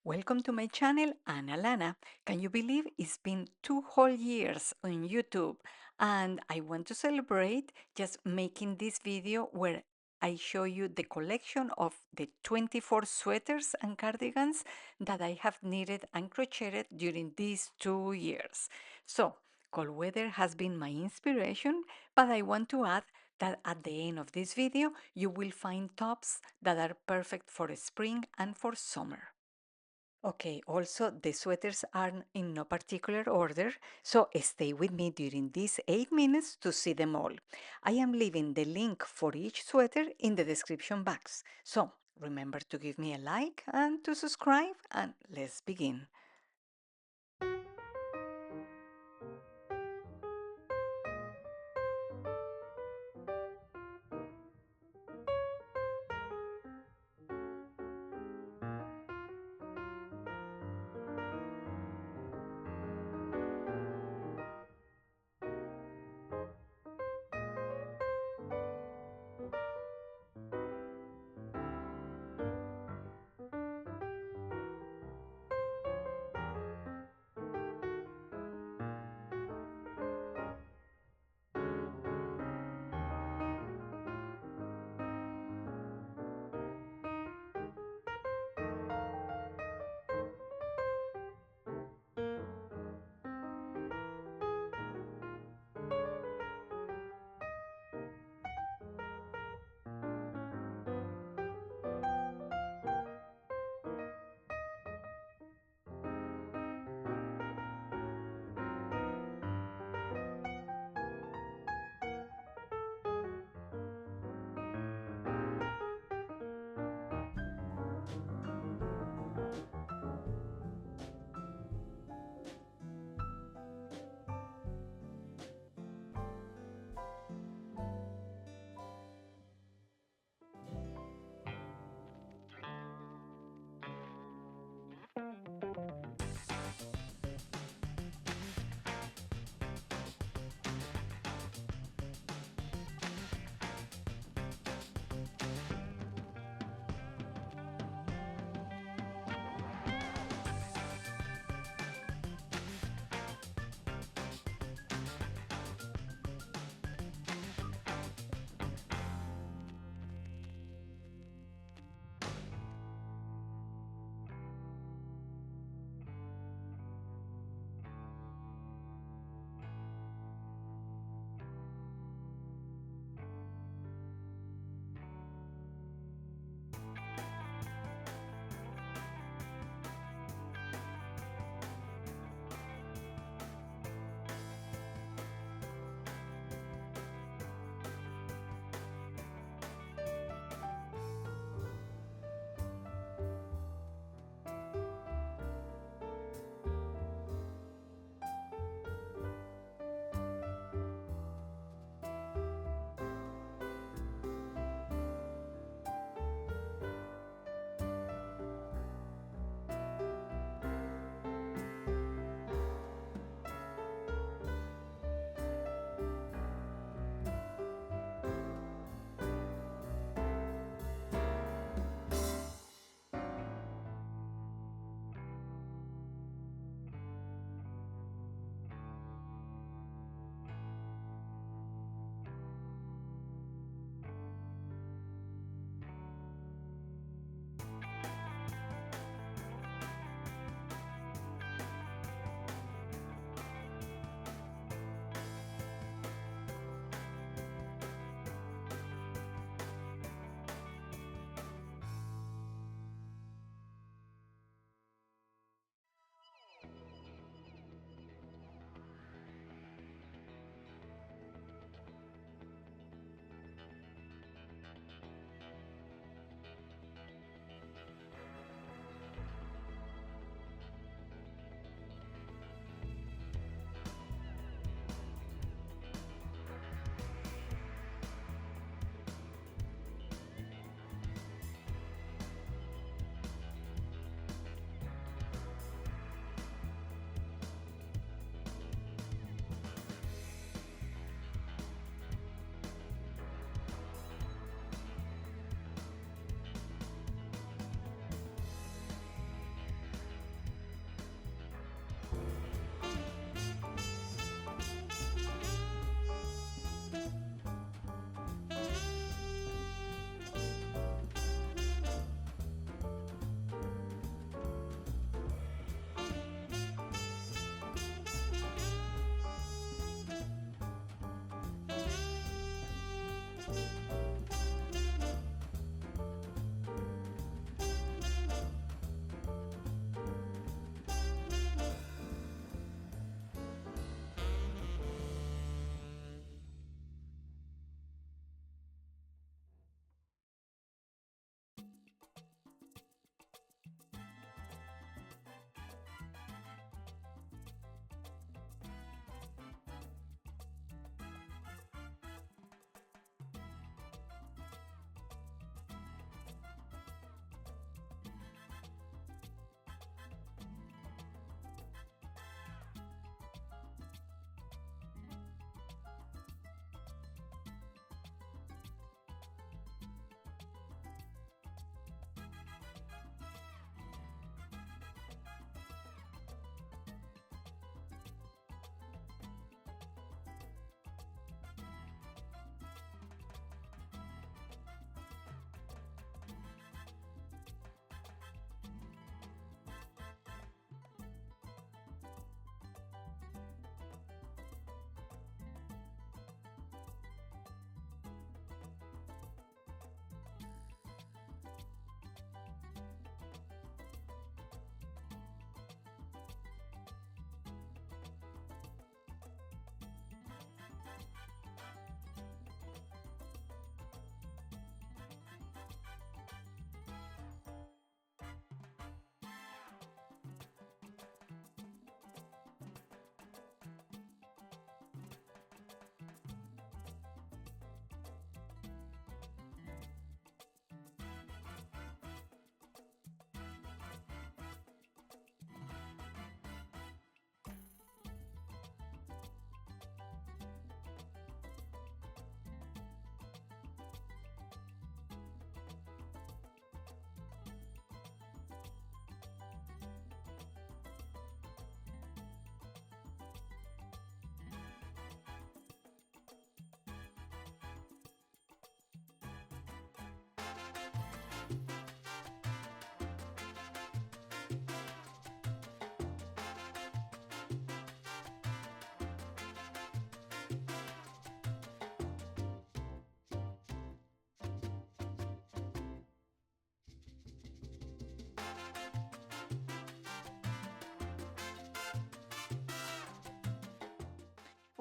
Welcome to my channel, Ana Lana. Can you believe it's been 2 whole years on YouTube? And I want to celebrate just making this video where I show you the collection of the 24 sweaters and cardigans that I have knitted and crocheted during these 2 years. So, cold weather has been my inspiration, but I want to add that at the end of this video, you will find tops that are perfect for spring and for summer. Okay, also the sweaters are in no particular order, so stay with me during these 8 minutes to see them all. I am leaving the link for each sweater in the description box, so remember to give me a like and to subscribe, and let's begin.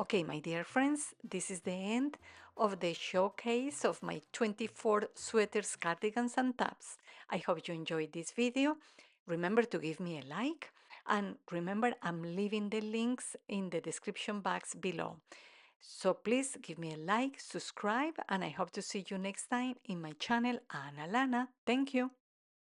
Okay, my dear friends, this is the end of the showcase of my 24 sweaters, cardigans, and tops. I hope you enjoyed this video. Remember to give me a like, and remember I'm leaving the links in the description box below. So please give me a like, subscribe, and I hope to see you next time in my channel, Ana Lana. Thank you.